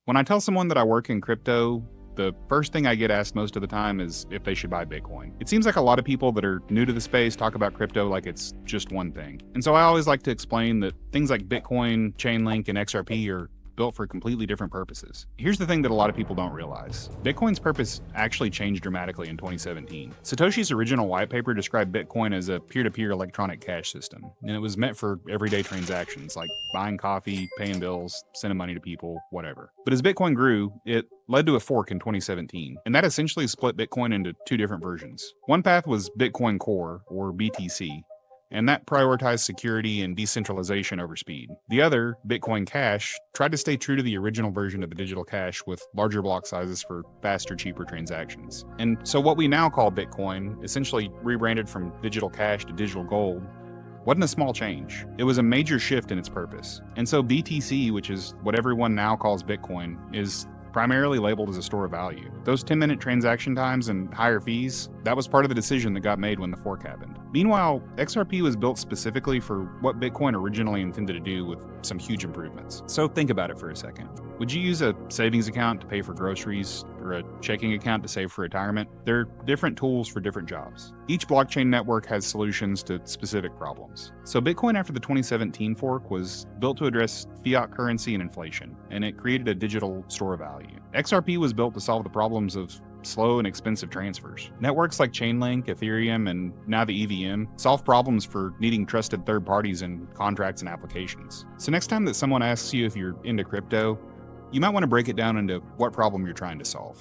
When I tell someone that I work in crypto, the first thing I get asked most of the time is if they should buy Bitcoin. It seems like a lot of people that are new to the space talk about crypto like it's just one thing. And so I always like to explain that things like Bitcoin, Chainlink, and XRP are built for completely different purposes. Here's the thing that a lot of people don't realize. Bitcoin's purpose actually changed dramatically in 2017. Satoshi's original white paper described Bitcoin as a peer-to-peer electronic cash system, and it was meant for everyday transactions like buying coffee, paying bills, sending money to people, whatever. But as Bitcoin grew, it led to a fork in 2017, and that essentially split Bitcoin into two different versions. One path was Bitcoin Core, or BTC, and that prioritized security and decentralization over speed. The other, Bitcoin Cash, tried to stay true to the original version of the digital cash with larger block sizes for faster, cheaper transactions. And so what we now call Bitcoin, essentially rebranded from digital cash to digital gold, wasn't a small change. It was a major shift in its purpose. And so BTC, which is what everyone now calls Bitcoin, is primarily labeled as a store of value. Those 10-minute transaction times and higher fees, that was part of the decision that got made when the fork happened. Meanwhile, XRP was built specifically for what Bitcoin originally intended to do with some huge improvements. So think about it for a second. Would you use a savings account to pay for groceries or a checking account to save for retirement? They're different tools for different jobs. Each blockchain network has solutions to specific problems. So Bitcoin after the 2017 fork was built to address fiat currency and inflation, and it created a digital store of value. XRP was built to solve the problems of slow and expensive transfers. Networks like Chainlink, Ethereum, and now the EVM solve problems for needing trusted third parties in contracts and applications. So next time that someone asks you if you're into crypto, you might want to break it down into what problem you're trying to solve.